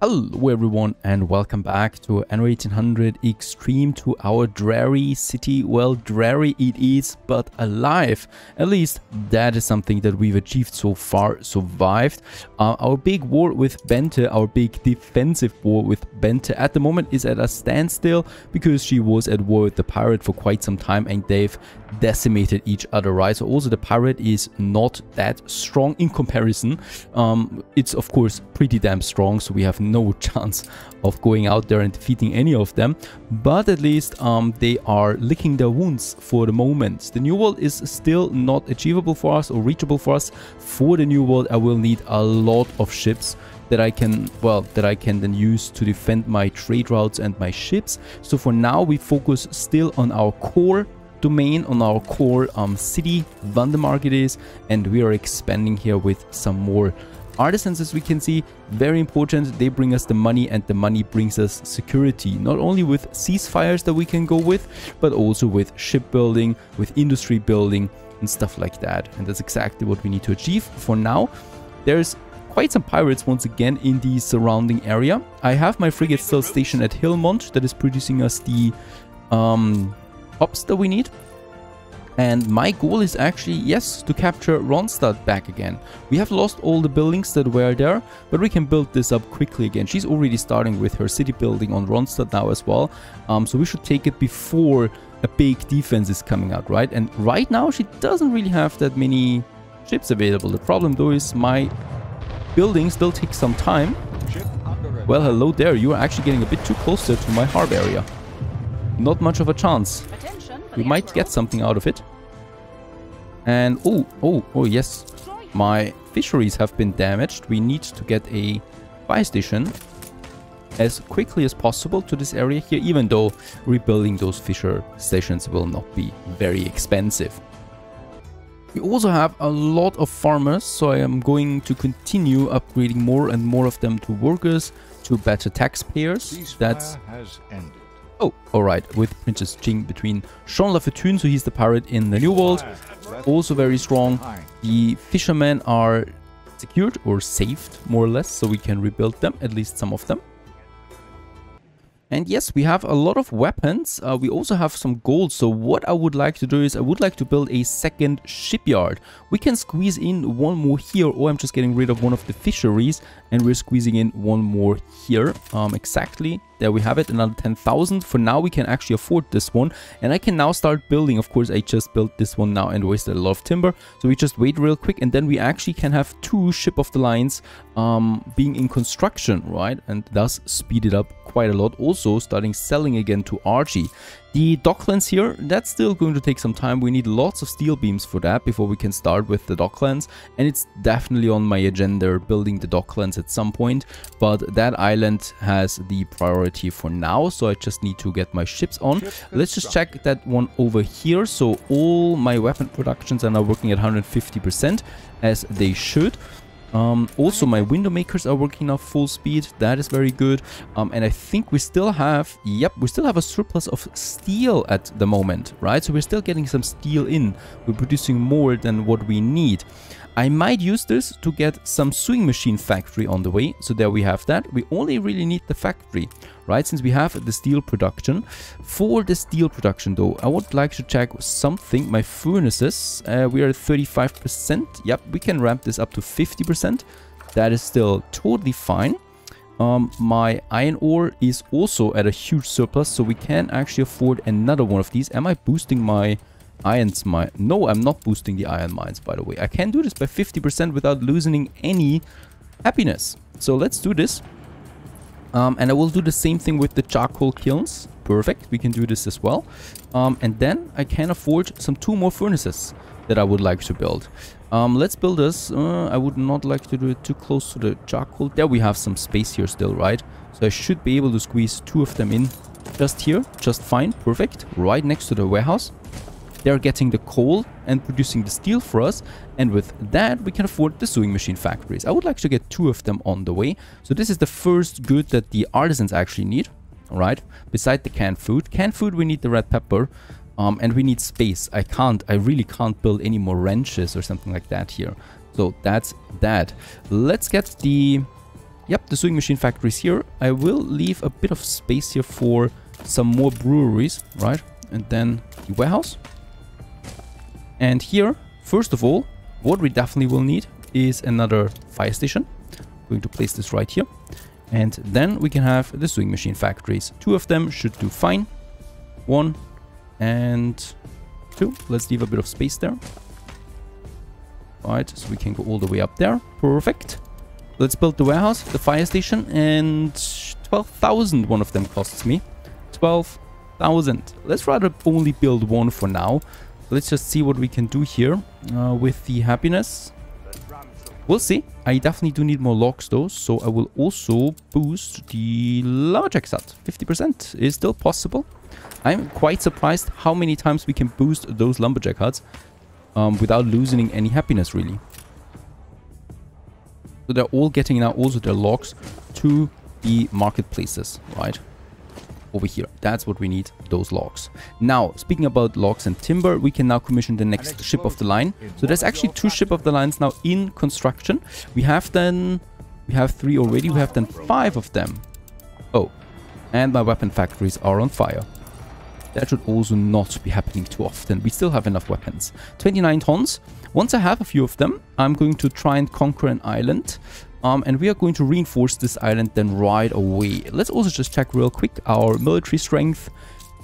Hello everyone and welcome back to Anno 1800 Extreme, to our dreary city. Well, dreary it is, but alive. At least that is something that we've achieved so far, survived. Our big war with Bente, our big defensive war with Bente at the moment is at a standstill because she was at war with the pirate for quite some time and they've decimated each other, right? So also the pirate is not that strong in comparison. It's of course pretty damn strong, so we have no chance of going out there and defeating any of them, but at least they are licking their wounds for the moment. The new world is still not achievable for us or reachable for us. For the new world I will need a lot of ships that I can then use to defend my trade routes and my ships. So for now we focus still on our core domain, on our core city, Vandemark it is, and we are expanding here with some more artisans. As we can see, very important. They bring us the money and the money brings us security, not only with ceasefires that we can go with, but also with shipbuilding, with industry building and stuff like that. And that's exactly what we need to achieve. For now there's quite some pirates once again in the surrounding area. I have my frigate still stationed at Hillmont that is producing us the hops that we need. And my goal is actually, yes, to capture Ronstadt back again. We have lost all the buildings that were there, but we can build this up quickly again. She's already starting with her city building on Ronstadt now as well. So we should take it before a big defense is coming out, right? And right now she doesn't really have that many ships available. The problem though is my building still takes some time. Well, hello there. You are actually getting a bit too close to my harbor area. Not much of a chance. We might get something out of it. And oh yes, my fisheries have been damaged. We need to get a fire station as quickly as possible to this area here, even though rebuilding those fisher stations will not be very expensive. We also have a lot of farmers, so I am going to continue upgrading more and more of them to workers, to better taxpayers. That's oh, alright, with Princess Jing between Jean Lafetune, so he's the pirate in the New World, also very strong. The fishermen are secured or saved, more or less, so we can rebuild them, at least some of them. And yes, we have a lot of weapons. We also have some gold. So what I would like to do is I would like to build a second shipyard. We can squeeze in one more here, or I'm just getting rid of one of the fisheries and we're squeezing in one more here. Exactly. There we have it, another 10,000. For now we can actually afford this one, and I can now start building. Of course I just built this one now and wasted a lot of timber, so we just wait real quick and then we actually can have two ship of the lines being in construction, right? And thus speed it up quite a lot. Also starting selling again to Archie. The docklands here, that's still going to take some time. We need lots of steel beams for that before we can start with the docklands, and it's definitely on my agenda building the docklands at some point, but that island has the priority for now, so I just need to get my ships on. Let's just check that one over here. So all my weapon productions are now working at 150%, as they should. Also my window makers are working now full speed. That is very good. And I think we still have, yep, we still have a surplus of steel at the moment, right? So we're still getting some steel in. We're producing more than what we need. I might use this to get some sewing machine factory on the way. So there we have that. We only really need the factory, right? Since we have the steel production. For the steel production though, I would like to check something. My furnaces, we are at 35%. Yep, we can ramp this up to 50%. That is still totally fine. My iron ore is also at a huge surplus, so we can actually afford another one of these. Am I boosting my iron's mine? No, I'm not boosting the iron mines, by the way. I can do this by 50% without losing any happiness. So let's do this. And I will do the same thing with the charcoal kilns. Perfect, we can do this as well. And then I can afford some 2 more furnaces that I would like to build. Let's build this. I would not like to do it too close to the charcoal. There we have some space here still, right? So I should be able to squeeze 2 of them in just here, just fine. Perfect, right next to the warehouse. They're getting the coal and producing the steel for us, and with that we can afford the sewing machine factories. I would like to get 2 of them on the way. So this is the first good that the artisans actually need, all right? Beside the canned food. Canned food, we need the red pepper, and we need space. I really can't build any more ranches or something like that here. So that's that. Let's get the Yep, the sewing machine factory is here. I will leave a bit of space here for some more breweries, right? And then the warehouse. And here, first of all, what we definitely will need is another fire station. I'm going to place this right here. And then we can have the sewing machine factories. 2 of them should do fine. 1 and 2. Let's leave a bit of space there. Right, so we can go all the way up there. Perfect. Let's build the warehouse, the fire station, and 12,000 one of them costs me. 12,000. Let's rather only build 1 for now. Let's just see what we can do here with the happiness. We'll see. I definitely do need more logs though, so I will also boost the lumberjack stat. 50% is still possible. I'm quite surprised how many times we can boost those lumberjack huts without losing any happiness, really. So they're all getting now also their logs to the marketplaces, right? Over here. That's what we need, those logs. Now, speaking about logs and timber, we can now commission the next ship of the line. So there's actually 2 ship of the lines now in construction. We have 3 already. We have then 5 of them. Oh, and my weapon factories are on fire. That should also not be happening too often. We still have enough weapons. 29 tons. Once I have a few of them, I'm going to try and conquer an island. And we are going to reinforce this island then right away. Let's also just check real quick our military strength.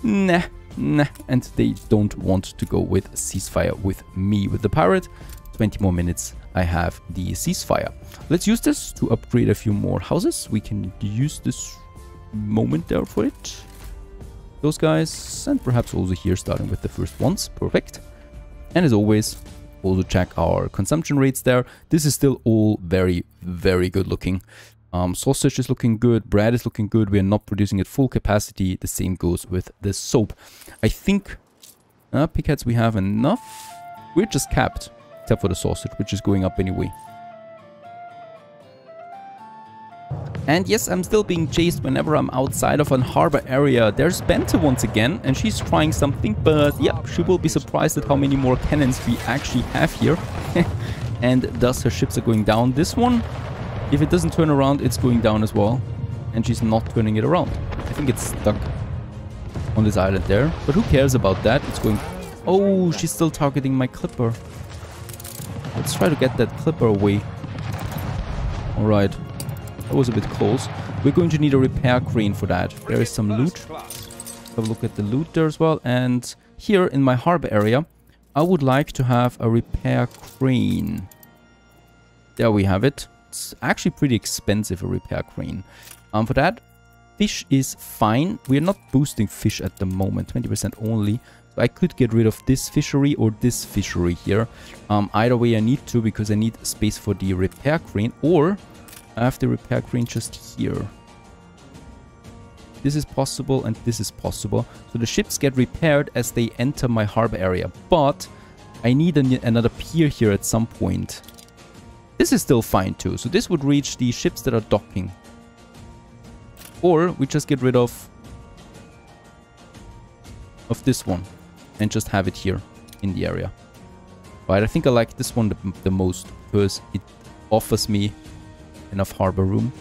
Nah. And they don't want to go with ceasefire with me, with the pirate. 20 more minutes, I have the ceasefire. Let's use this to upgrade a few more houses. We can use this moment there for it. Those guys, and perhaps also here starting with the first ones. Perfect. And as always, also check our consumption rates there. This is still all very, very good looking. Sausage is looking good. Bread is looking good. We are not producing at full capacity. The same goes with the soap. I think pickheads we have enough. We're just capped, except for the sausage, which is going up anyway. And yes, I'm still being chased whenever I'm outside of an harbor area. There's Bente once again, and she's trying something, but yeah, she will be surprised at how many more cannons we actually have here. And thus her ships are going down. This one, if it doesn't turn around, it's going down as well. And she's not turning it around. I think it's stuck on this island there. But who cares about that? It's going... Oh, she's still targeting my clipper. Let's try to get that clipper away. Alright. That was a bit close. We're going to need a repair crane for that. There is some loot. Have a look at the loot there as well. And here in my harbor area, I would like to have a repair crane. There we have it. It's actually pretty expensive, a repair crane. For that, fish is fine. We're not boosting fish at the moment, 20% only. So I could get rid of this fishery or this fishery here. Either way I need to, because I need space for the repair crane, or I have the repair crane just here. This is possible and this is possible. So the ships get repaired as they enter my harbor area. But I need another pier here at some point. This is still fine too. So this would reach the ships that are docking. Or we just get rid of this one and just have it here in the area. But I think I like this one the most because it offers me enough harbor room.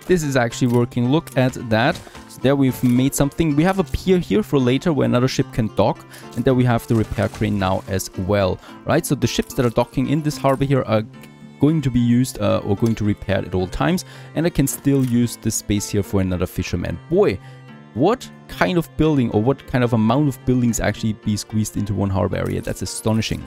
This is actually working. Look at that. So there we've made something. We have a pier here for later where another ship can dock. And there we have the repair crane now as well. Right, so the ships that are docking in this harbor here are going to be used or going to repair at all times. And I can still use this space here for another fisherman. Boy, what kind of building or what kind of amount of buildings actually be squeezed into one harbor area? That's astonishing.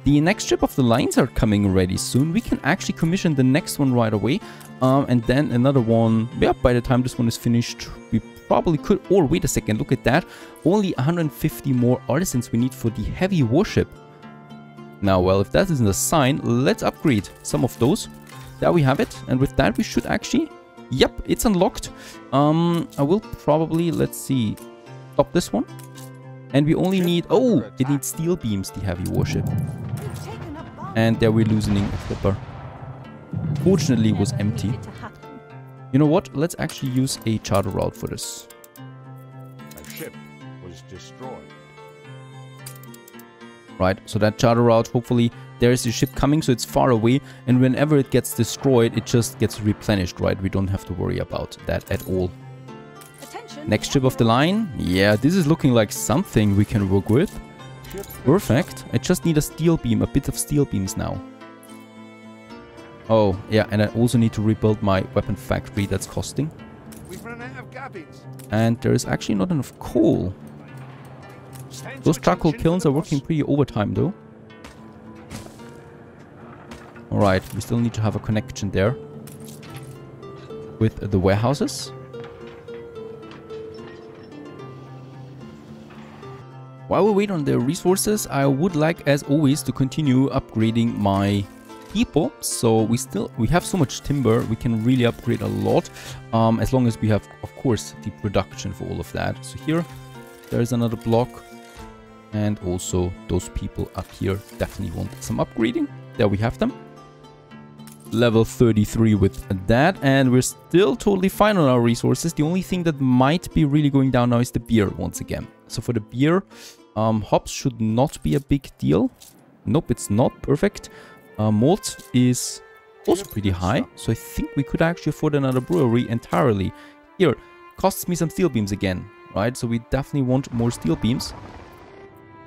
The next ship of the lines are coming ready soon. We can actually commission the next one right away. And then another one. Yeah, by the time this one is finished, we probably could. Or wait a second, look at that. Only 150 more artisans we need for the heavy warship. Now, well, if that isn't a sign, let's upgrade some of those. There we have it. And with that, we should actually... Yep, it's unlocked. I will probably, let's see, stop this one. And we only need... Oh, it needs steel beams, the heavy warship. And there we're losing a clipper. Fortunately, it was empty. You know what? Let's actually use a charter route for this. A ship was destroyed. right? So that charter route, hopefully there is a ship coming, so it's far away, and whenever it gets destroyed, it just gets replenished, right? We don't have to worry about that at all. Next ship of the line. Yeah, this is looking like something we can work with. Perfect. I just need a steel beam, a bit of steel beams now. Oh, yeah, and I also need to rebuild my weapon factory. That's costing. We've run out of gabbins. And there is actually not enough coal. Those charcoal kilns are working pretty overtime, though. Alright, we still need to have a connection there with the warehouses. While we wait on the resources, I would like, as always, to continue upgrading my people. So we have so much timber, we can really upgrade a lot, as long as we have, of course, the production for all of that. So here, there's another block, and also those people up here definitely want some upgrading. There we have them. Level 33 with that, and we're still totally fine on our resources. The only thing that might be really going down now is the beer once again. So for the beer, hops should not be a big deal. Nope, it's not. Perfect. Malt is also pretty high, so I think we could actually afford another brewery entirely. Here, costs me some steel beams again, right? So we definitely want more steel beams.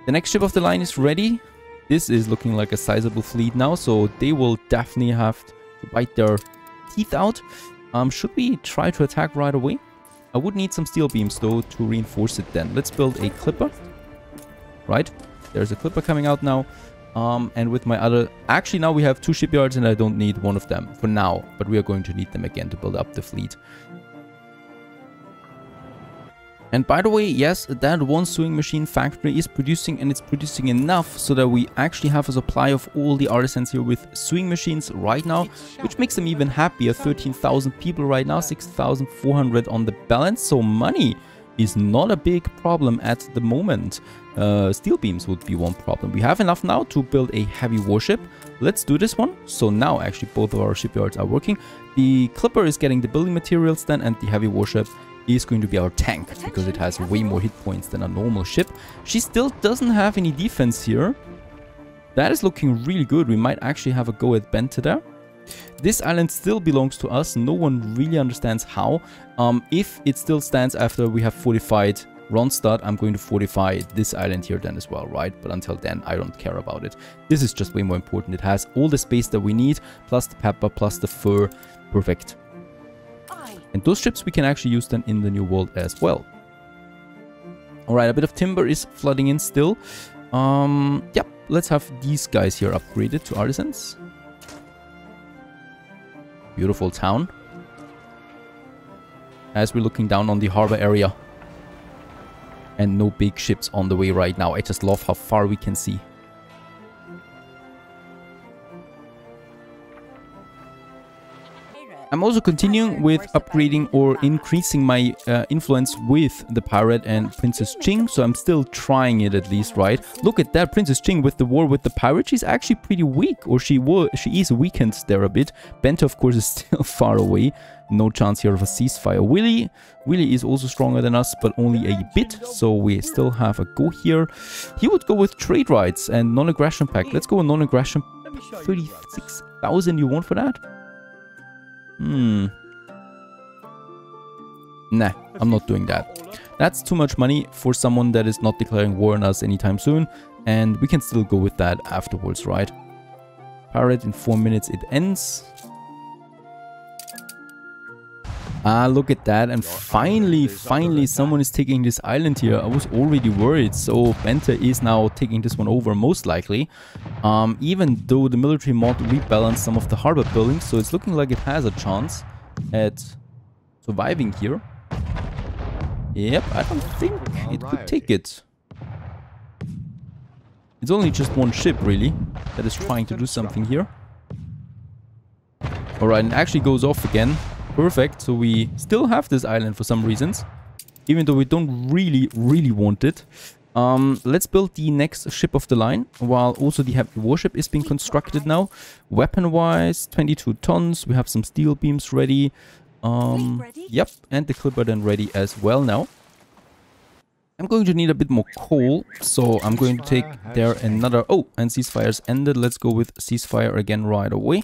The next ship of the line is ready. This is looking like a sizable fleet now, so they will definitely have to bite their teeth out. Should we try to attack right away? I would need some steel beams though to reinforce it then. Let's build a clipper. Right, there's a clipper coming out now. And with my other... Actually, now we have 2 shipyards and I don't need one of them for now. But we are going to need them again to build up the fleet. And by the way, yes, that one sewing machine factory is producing, and it's producing enough so that we actually have a supply of all the artisans here with sewing machines right now, which makes them even happier. 13,000 people right now, 6,400 on the balance, so money is not a big problem at the moment. Steel beams would be one problem. We have enough now to build a heavy warship. Let's do this one. So now actually both of our shipyards are working. The clipper is getting the building materials then, and the heavy warship is going to be our tank, because it has way more hit points than a normal ship. She still doesn't have any defense here. That is looking really good. We might actually have a go at Bente there. This island still belongs to us. No one really understands how. If it still stands after we have fortified Ronstadt, I'm going to fortify this island here then as well, right? But until then, I don't care about it. This is just way more important. It has all the space that we need, plus the pepper, plus the fur. Perfect. And those ships we can actually use then in the New World as well. Alright, a bit of timber is flooding in still. Yep, let's have these guys here upgraded to artisans. Beautiful town. As we're looking down on the harbor area. And no big ships on the way right now. I just love how far we can see. I'm also continuing with upgrading or increasing my influence with the pirate and Princess Ching. So I'm still trying it at least, right? Look at that, Princess Ching with the war with the pirate. She's actually pretty weak, or she is weakened there a bit. Bente, of course, is still far away. No chance here of a ceasefire. Willy is also stronger than us, but only a bit. So we still have a go here. He would go with trade rights and non-aggression pact. Let's go with non-aggression. 36,000 you want for that? Nah, I'm not doing that. That's too much money for someone that is not declaring war on us anytime soon. And we can still go with that afterwards, right? Pirate, in 4 minutes it ends. Ah, look at that. And finally, someone is taking this island here. I was already worried. So Bente is now taking this one over, most likely. Even though the military mod rebalanced some of the harbor buildings. So it's looking like it has a chance at surviving here. Yep, I don't think it could take it. It's only just one ship, really, that is trying to do something here. Alright, and it actually goes off again. Perfect, so we still have this island for some reasons, even though we don't really want it. Let's build the next ship of the line, while also the heavy warship is being constructed now. Weapon-wise, 22 tons. We have some steel beams ready. Yep, and the clipper then ready as well now. I'm going to need a bit more coal, so I'm going to take there another... Oh, and ceasefire's ended. Let's go with ceasefire again right away.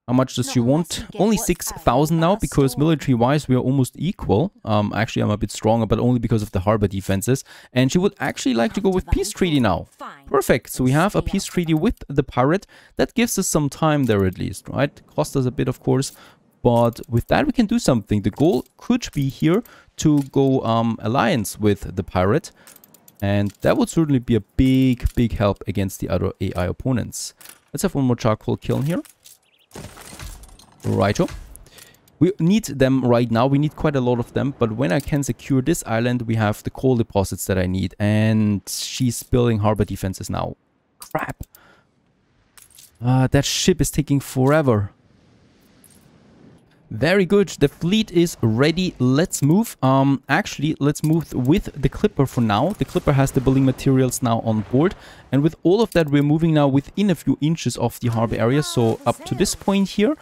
How much does she want? Only 6,000 now, because military-wise we are almost equal. Actually, I'm a bit stronger, but only because of the harbor defenses. And she would actually like to go with peace treaty now. Perfect. So we have a peace treaty with the pirate. That gives us some time there at least, right? Cost us a bit, of course. But with that, we can do something. The goal could be here to go alliance with the pirate. And that would certainly be a big, big help against the other AI opponents. Let's have one more charcoal kiln here. Righto. We need them right now. We need quite a lot of them. But when I can secure this island, we have the coal deposits that I need. And she's building harbor defenses now. Crap. That ship is taking forever. Very good. The fleet is ready. Let's move. Actually, let's move with the Clipper for now. The Clipper has the building materials now on board. And with all of that, we're moving now within a few inches of the harbor area. So up to this point here,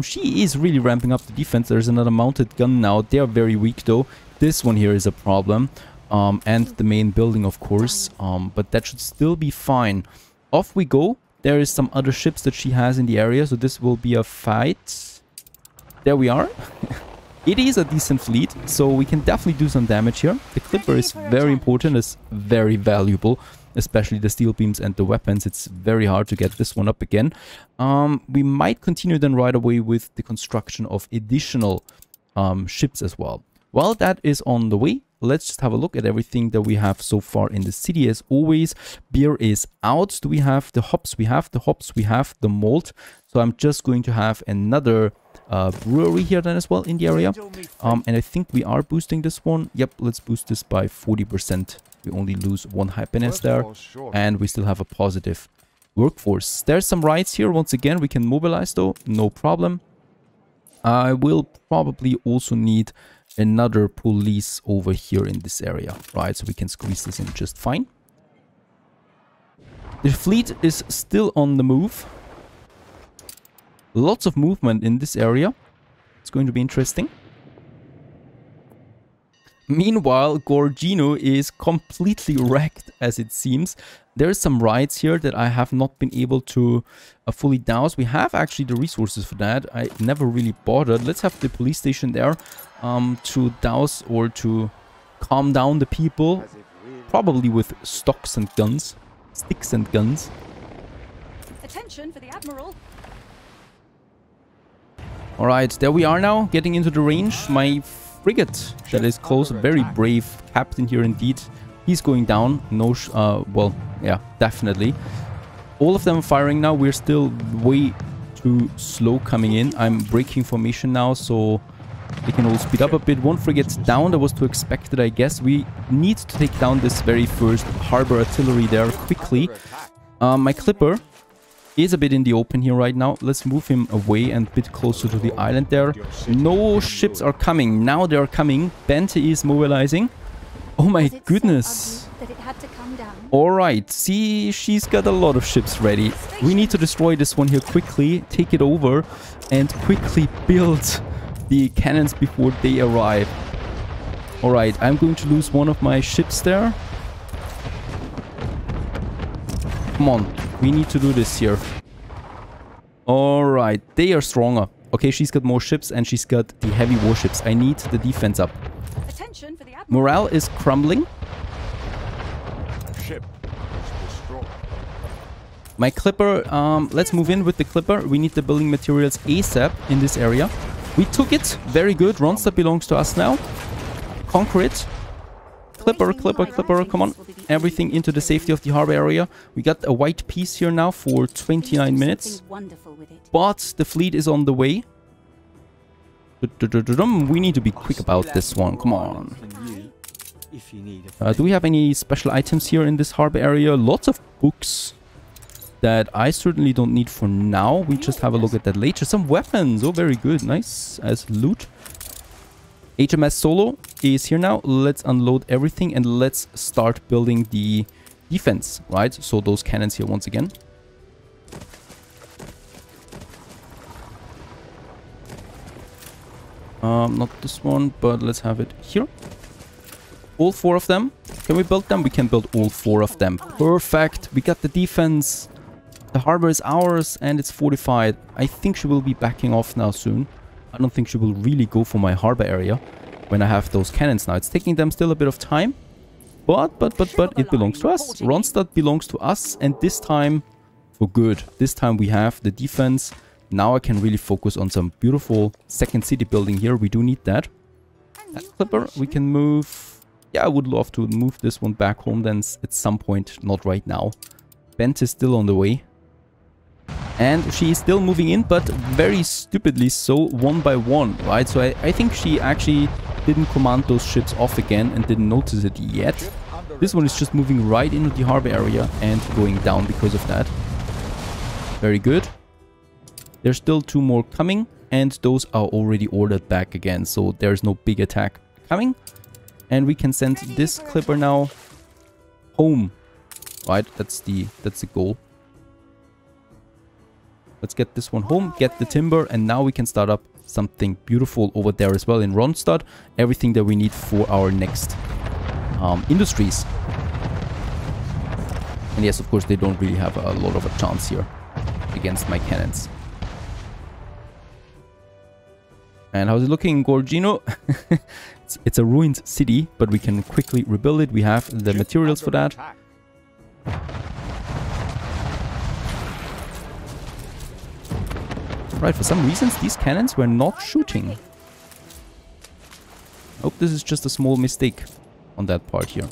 she is really ramping up the defense. There's another mounted gun now. They are very weak though. This one here is a problem. And the main building, of course. But that should still be fine. Off we go. There is some other ships that she has in the area. So this will be a fight. There we are. It is a decent fleet, so we can definitely do some damage here. The Clipper is very important, it's very valuable, especially the steel beams and the weapons. It's very hard to get this one up again. We might continue then right away with the construction of additional ships as well. While that is on the way, let's just have a look at everything that we have so far in the city. As always, beer is out. Do we have the hops? We have the hops, we have the malt. So I'm just going to have another brewery here then as well in the area. And I think we are boosting this one. Yep, let's boost this by 40%. We only lose 1 happiness there. And we still have a positive workforce. There's some rights here. Once again, we can mobilize though. No problem. I will probably also need another police over here in this area. Right, so we can squeeze this in just fine. The fleet is still on the move. Lots of movement in this area. It's going to be interesting. Meanwhile, Gorgino is completely wrecked, as it seems. There's some raids here that I have not been able to fully douse. We have actually the resources for that. I never really bothered. Let's have the police station there to douse or to calm down the people. Probably with stocks and guns. Sticks and guns. Attention for the Admiral. Alright, there we are now, getting into the range. My frigate that is close, very brave captain here indeed. He's going down. No, well, yeah, definitely. All of them firing now. We're still way too slow coming in. I'm breaking formation now, so they can all speed up a bit. One frigate's down. That was to expected, I guess. We need to take down this very first harbor artillery there quickly. My Clipper is a bit in the open here right now. Let's move him away and a bit closer to the island there. No ships are coming. Now they are coming. Bente is mobilizing. Oh my goodness. Alright, see, she's got a lot of ships ready. We need to destroy this one here quickly, take it over, and quickly build the cannons before they arrive. Alright, I'm going to lose one of my ships there. Come on, we need to do this here. Alright, they are stronger. Okay, she's got more ships and she's got the heavy warships. I need the defense up. Attention for the Admiral. Morale is crumbling. Ship is destroyed. My Clipper, let's move in with the Clipper. We need the building materials ASAP in this area. We took it. Very good. Ronstadt belongs to us now. Conquer it. Clipper, Clipper, Clipper, come on. Everything into the safety of the harbor area. We got a white piece here now for 29 minutes. But the fleet is on the way. We need to be quick about this one. Come on. Do we have any special items here in this harbor area? Lots of books that I certainly don't need for now. We just have a look at that later. Some weapons. Oh, very good. Nice as loot. HMS Solo is here now. Let's unload everything and let's start building the defense, right? So those cannons here once again. Not this one, but let's have it here. All 4 of them. Can we build them? We can build all 4 of them. Perfect. We got the defense. The harbor is ours and it's fortified. I think she will be backing off now soon. I don't think she will really go for my harbor area when I have those cannons now. It's taking them still a bit of time. But it belongs to us. Ronstadt belongs to us, and this time for good. This time we have the defense. Now I can really focus on some beautiful second city building here. We do need that. That clipper, we can move. Yeah, I would love to move this one back home then at some point, not right now. Bent is still on the way. And she is still moving in, but very stupidly so, one by one, right? So I think she actually didn't command those ships off again and didn't notice it yet. This one is just moving right into the harbor area and going down because of that. Very good. There's still 2 more coming, and those are already ordered back again, so there's no big attack coming. And we can send this clipper now home, right? That's the goal. Let's get this one home, get the timber, and now we can start up something beautiful over there as well in Ronstadt. Everything that we need for our next industries. And yes, of course, they don't really have a lot of a chance here against my cannons. And how's it looking, Gorgino? It's a ruined city, but we can quickly rebuild it. We have the materials for that. Right, for some reasons these cannons were not shooting. I hope this is just a small mistake on that part here.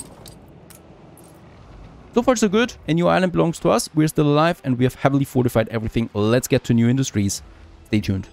So far so good. A new island belongs to us. We're still alive and we have heavily fortified everything. Let's get to new industries. Stay tuned.